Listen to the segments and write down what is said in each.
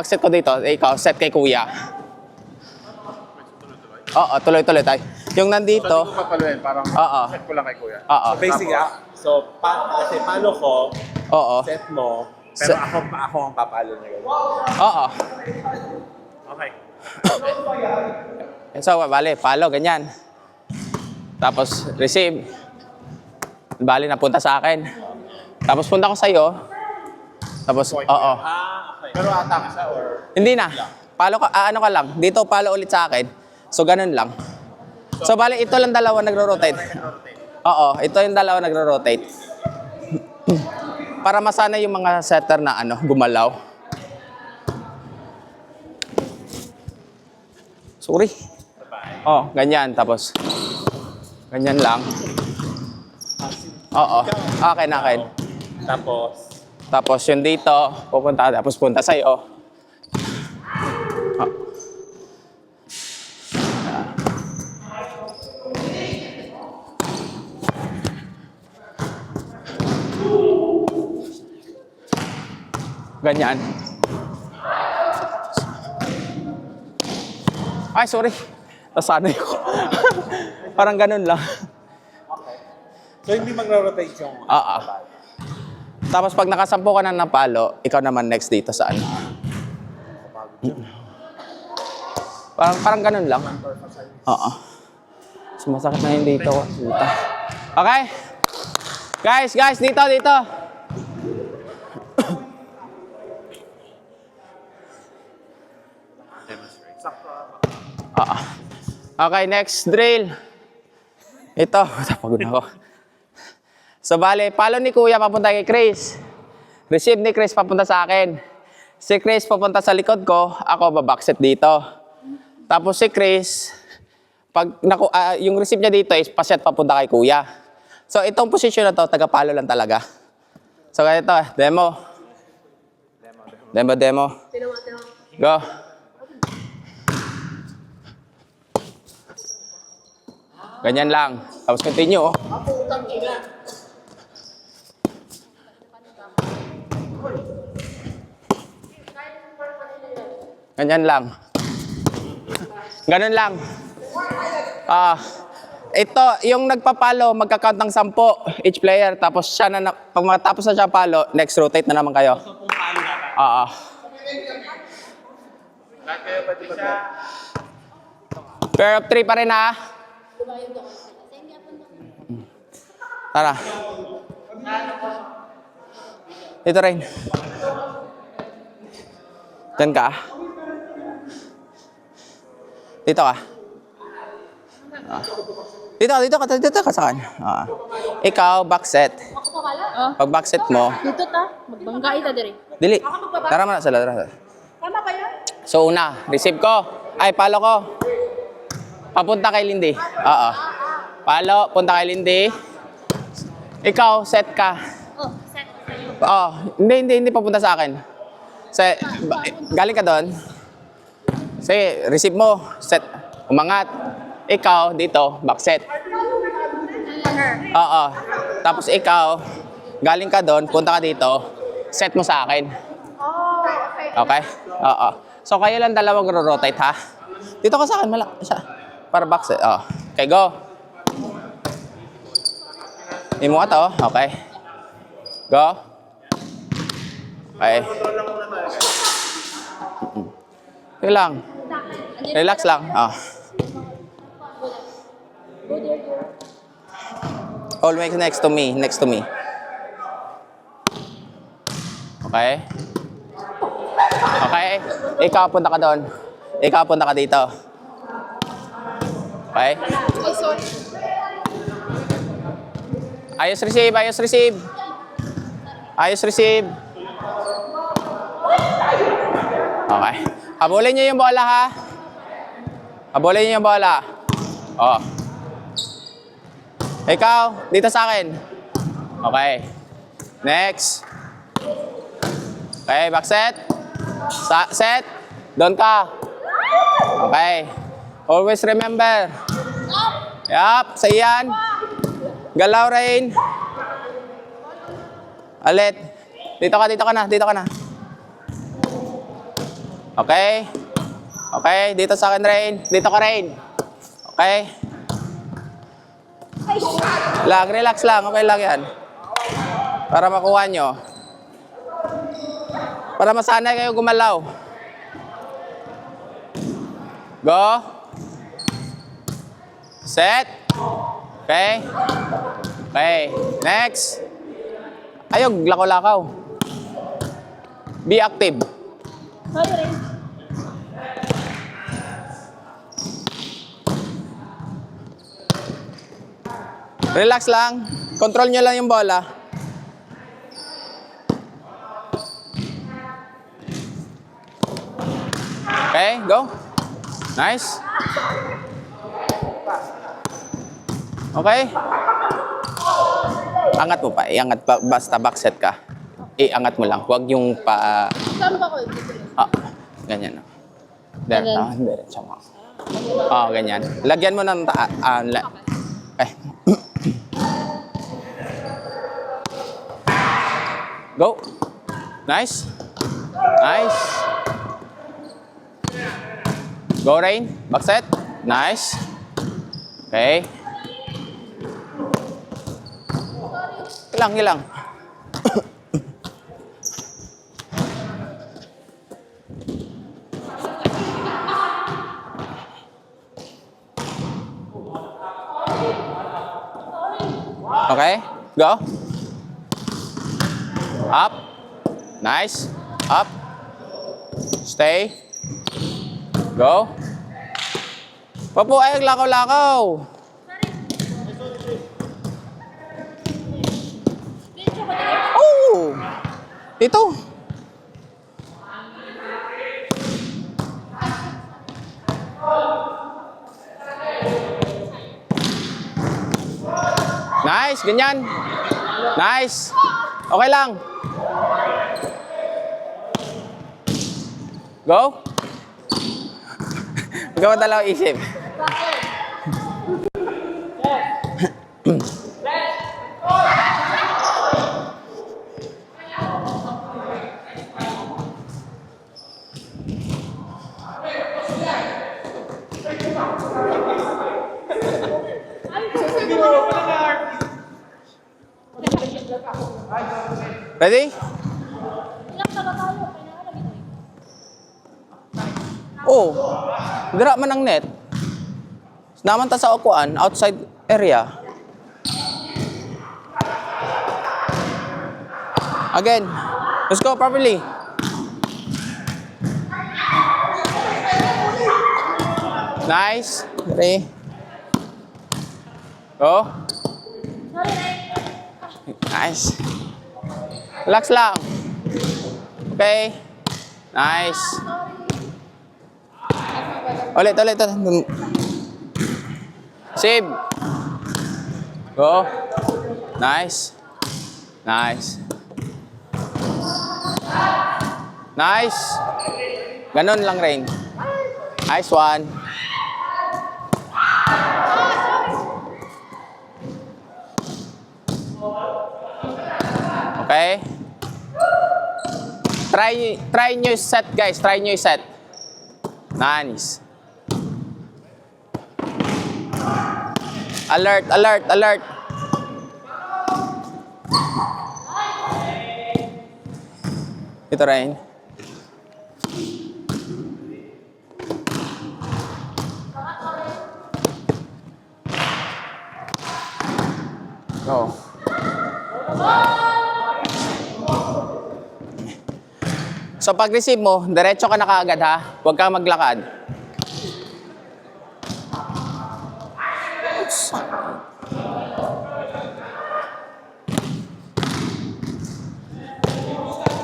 Set ko dito, ikaw, set kay kuya. Oo, tuloy-tuloy tayo. Yung nandito, So, hindi ko papaluin, parang Oo. set ko lang kay kuya. oo, So basic so kasi palo ko, oo, set mo, pero ako ang papalo na yun. oo. Okay. So, bali, palo, ganyan. Tapos, receive. Bali, napunta sa akin. Tapos, punta ko sa'yo. Tapos, oo. Okay. Pero atake siya or... Hindi na. Palo ka, ano ka lang. Dito, palo ulit sa akin. So, ganun lang. So, bali, ito lang dalawa nagro-rotate. Oo, ito yung dalawa nagro-rotate. Para masana yung mga setter na gumalaw. Sorry. Oh, ganyan. Tapos, ganyan lang. Oo. Akin, akin. Tapos yung dito, pupunta, tapos punta sa'yo. Oh. Ganyan. Ay, sorry. Nasanay ko. Parang ganun lang. So hindi magro-rotate yung Oo. Tapos pag nakasampo ka na ng palo, ikaw naman next dito sa ano. Parang ganun lang. Oo. Sumasakit na yun dito. Okay? Guys, dito. Oo. Okay, next drill. Ito, napagod ako. So, bale, palo ni Kuya papunta kay Chris. Receive ni Chris papunta sa akin. Si Chris papunta sa likod ko, ako babakset dito. Tapos si Chris, pag yung receive niya dito is paset papunta kay Kuya. So, itong posisyon na to, taga-palo lang talaga. So, ganito, demo. Go. Ganyan lang. Tapos continue, oh. Ganyan lang. Ganun lang. Ito, yung nagpapalo, magka-count ng 10 each player. Tapos siya na, pag matapos na siya palo, next rotate na naman kayo. Oo. Pair of 3 pa rin, ha? Tara. Dito rin. Diyan ka. Dito ka. Dito ka sa akin. Ikaw, backset. Ako pa pala? Pag backset mo, Dito ta, magbangga ita dire. dili. Tara mo na sila. Tara. Tama ba yan? So una, receive ko. Ay, palo ko. Papunta kay Lindy. Oo. Palo, punta kay Lindy. Ikaw, set ka. Oh, set sa'yo. Oo. Hindi papunta sa akin. Galing ka doon. Sige, receive mo. Set. Umangat. Ikaw, dito, backset. Oo. Tapos ikaw, galing ka doon, punta ka dito, set mo sa akin. Oh, okay. Okay? Oo. So, kayo lang dalawang rotate, ha? Dito ka sa akin, para backset. Oo. Okay, go. Hindi mo ka to. Okay. Go. Okay. Okay lang. Relax lang. Always next to me. Okay? Okay? Ikaw, punta ka doon. Ikaw, punta ka dito. Okay? Ay, sorry. Ayos receive. Okay. Habulin niyo yung bola, ha? Oh. Ikaw, dito sa akin. Okay. Next. Okay, back set. Set. Doon ka. Okay. Always remember. Yup, sa iyan. Galaw, Rain. Alit. Dito ka na. Okay? Okay, dito sa akin, Rain. Dito ka, Rain. Okay? Relax lang. Okay lang yan. Para makuha nyo. Para masanay kayo gumalaw. Go. Set. Okay. Okay. Next. Ayog, lakaw-lakaw. Be active. Sorry, Ray. Relax lang. Control nyo lang yung bola. Okay, go. Nice. Okay. Angat mo pa. Iangat pa. Basta backset ka. Iangat mo lang. Huwag yung pa... Saan ba ko? Dito lang. Ganyan. Ganyan? Diretso mo. Ganyan. Lagyan mo ng okay. Go. Nice. Nice. Go, Rain. Backset. Nice. Okay. Ilang. Okay. Go. Up. Nice. Up. Stay. Go. Papu, ay, lakaw-lakaw. Oh! Dito. Nice, ganyan. Nice. Okay lang. Go. Huwag ka matalaw isip. Ready? Ilang na ba tayo? Kailangan na bitoy. Oh, dira man ang net. Naman ta sa ukuan, outside area. Again. Let's go properly. Nice. Ready? Go. Sorry, Ray. Nice. Relax lang. Okay. Nice. Ulit. Save. Go. Nice. Nice. Nice. Ganon lang, Rain. Nice one. Okay. Try nyo set, guys. Try nyo set. Nice. Alert. Ito, Rain. Go. So pag-receive mo, diretso ka na kaagad ha. Huwag kang maglakad.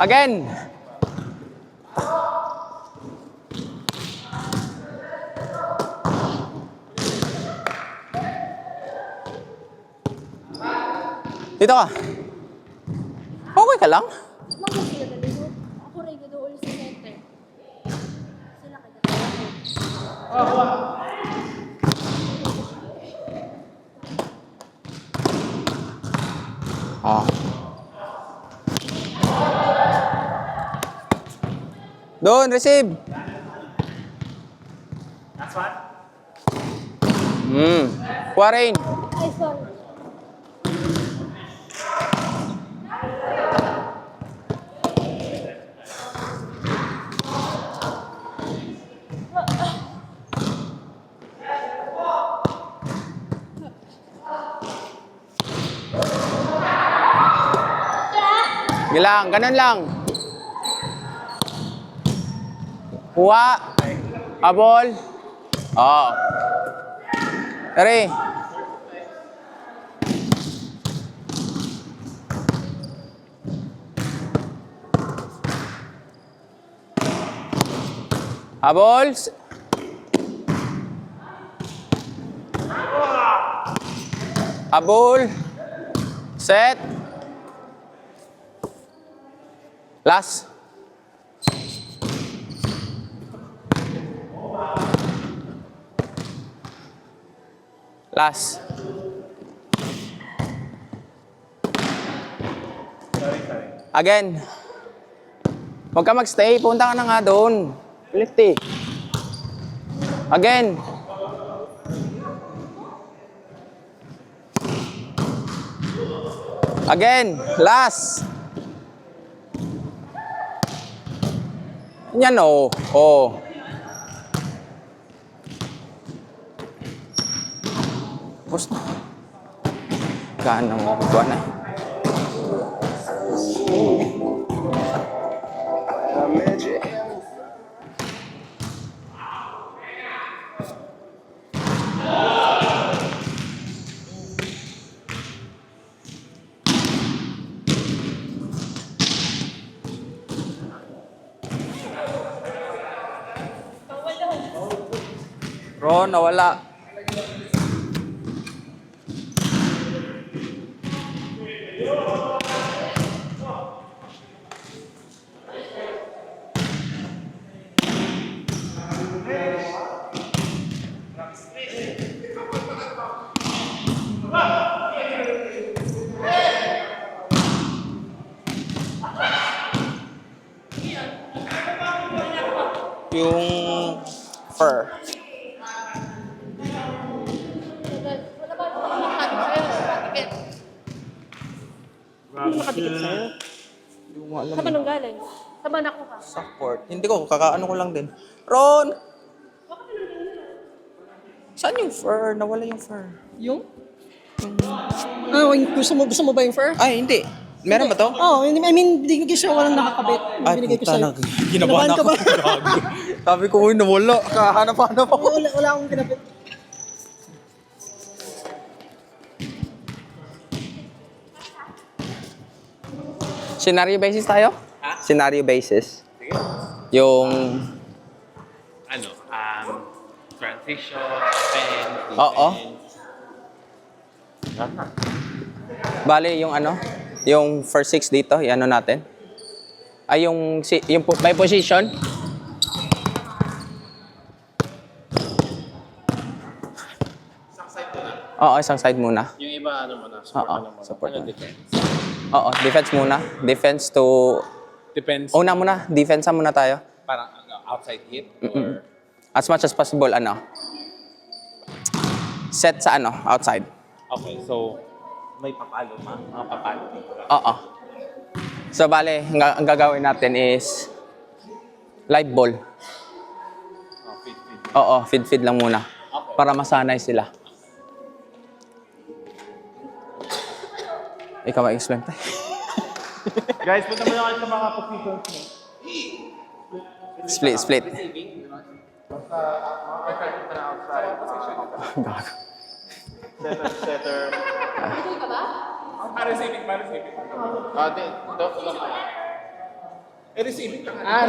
Again. Dito ka. Okay ka lang? Mga sila dito. Ako rin doon sa center. Sila kaya. Doon, receive. Last one. Quarin. Ay, sorry. Gilang, ganun lang. Kuha. Abol. Oo. Tari. Habol. Habol. Set. Last. Last. Again. Huwag ka magstay. Punta ka na nga doon. Ulit eh. Again. Again. Last. Yan o. Oh. Tapos na. Gaan ang buwan na. Ron, nawala. Yung fur. Wala ba makakabit sa'yo? Makatikit. Hindi makadikit sa'yo. Hindi ko alam. Saan ba nung galing? Saan ba nakuha? Sa court. Hindi ko, kakaano ko lang din. Ron! Saan yung fur? Nawala yung fur. Yung? Gusto mo ba yung fur? Ay, hindi. Meron ba to? Oo, I mean, binigay siya walang nakakabit. Binigay ko sa'yo. Ginabahan ka ako. ba? Sabi ko, uy, nawala. Kahanap-hanap ako. Wala akong kinabit. Scenario basis tayo? Ha? Scenario basis. Sige. Yung... Ano? Transition, defense, Oo. Bale, yung ano? Yung first 6 dito, i-ano natin? Ay, yung by position? Oo, isang side muna. Yung iba, ano muna, support Oo, na muna. support Ano, na. defense? Oo, defense muna. Defense to... Depends. Una muna, defense muna tayo. Parang outside hit or... As much as possible, ano? Set sa ano, outside. Okay, so may papalo mga papalo dito. Oo. So, bale, ang gagawin natin is live ball. Oh, feed. Oo, feed lang muna. Para masanay sila. Ikaw mag-explain tayo. Guys, punta mo na kayo sa mga positions mo. Split. Setter. Bigay ka ba? Receiving. Receiving ka nga.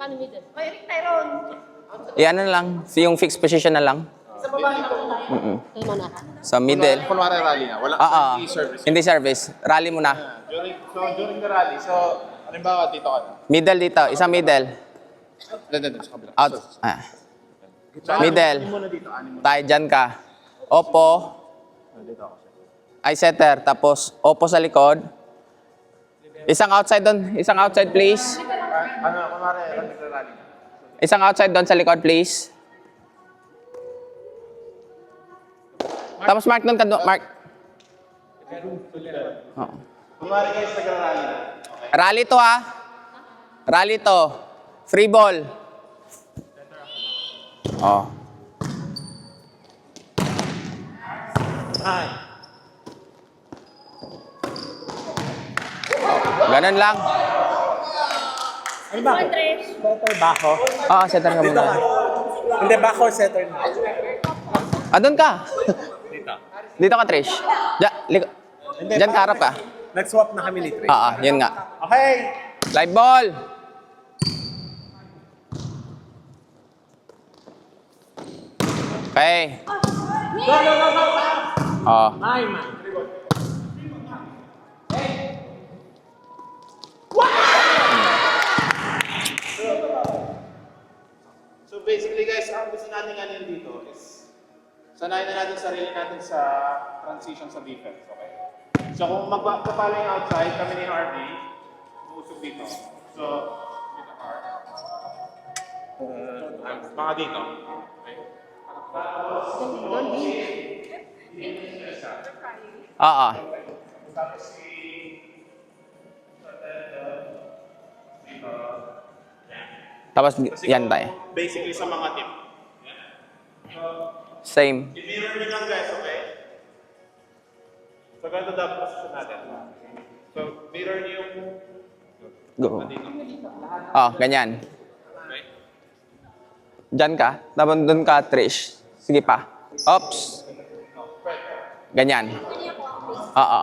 Paano middle? May Eric Tyrone. Iyan na lang, yung fixed position na lang. Kayo muna. Sa middle. Kunwari rally na. Wala, Oo. hindi service. Hindi service. Rally muna. During the rally, so, halimbawa, dito ka na. Middle dito. Isang middle. Dito, sa kabila. Out. Middle. Tayo dyan ka. Opo. Dito ako. Ay setter. Tapos opo sa likod. Isang outside doon. Isang outside please. Ano, kunwari, nagrarally. Isang outside doon sa likod, please. Tapos mark doon ka doon. Mark. Oo. Kunwari guys, nagrarally. Rally to ha. Rally to. Free ball. Oh. Ganun lang. Ano ba? Trish. Setter ba ako? Oo, setter ka muna. Hindi ba ako setter na? Doon ka. Dito ka, Trish. Diyan ka, harap ka. Nag-swap na kami ni Trey. Oo, yun nga. Okay. Live ball. Okay. Oh. Ay, man. So basically guys, ang gusto natin ngayon dito is sanayin na natin sarili natin sa transition sa defense, okay? So kung magpapalo yung outside, kami ni RB, uusog dito. So, dito R. Mga dito. Okay? Oo. Tapos si Tapos yan tayo. basically sa mga team. Same. I-mirror nyo lang guys, okay? So ganito dapat position natin. So mirror nyo yung Go. dito. Oh, ganyan. Okay? Diyan ka. Tapos doon ka, Trish. Sige pa. Oops. Ganyan. Oo.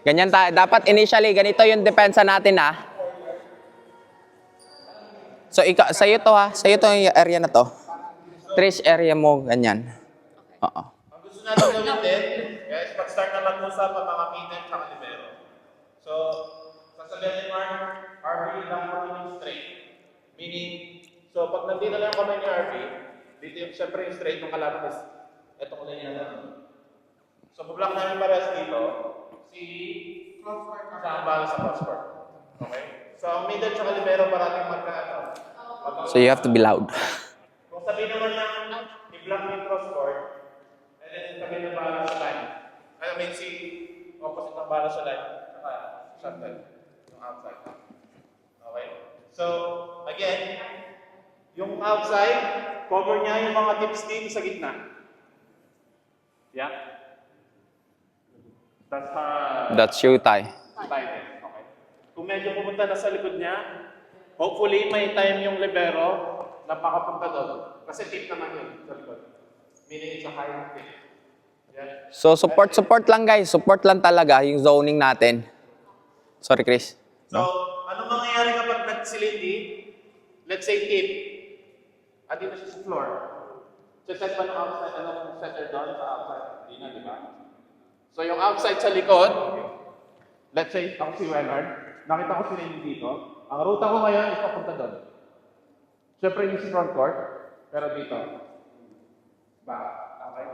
Ganyan tayo. Dapat initially, ganito yung depensa natin ha. So, sa'yo to ha. Sa'yo to yung area na to. Trish, area mo, ganyan. Oo. Ang gusto natin gawin din, guys, pag-start na mag-usap ang mga middle at libero. So, sasabihin ni Mark, RV lang mo yung straight. Meaning, so pag nandito na yung kamay ni RV, dito yung, syempre yung straight ng kalaban is, eto ko lang yan. So, pablock namin parehas dito, si sa ang bala sa cross court. Okay? So, ang middle at libero parating So, you have to be loud. kung sabihin naman ng i-block yung cross court, and then sabihin ng bala sa line. I mean, si opposite ng bala sa line, saka shuttle, yung outside. Okay? So, again, yung outside, cover niya yung mga tips dito sa gitna. Yeah? That's you, Tay. Tight. Okay. Kung medyo pumunta na sa likod niya, hopefully may time yung libero na makapunta doon. Kasi tip naman yun sa likod. Meaning it's a high tip. Yeah. So, support lang guys. Support lang talaga yung zoning natin. Sorry, Chris. So, anong mangyayari kapag nagsilindi? Let's say tip. At dito siya sa floor. So, set pa ng outside, anong setter doon sa outside? Hindi na, di ba? So, yung outside sa likod, let's say, ako si Wellard, nakita ko silindi dito. Ang ruta ko ngayon is papunta doon. Siyempre, yung si front court, pero dito. Ba? Okay?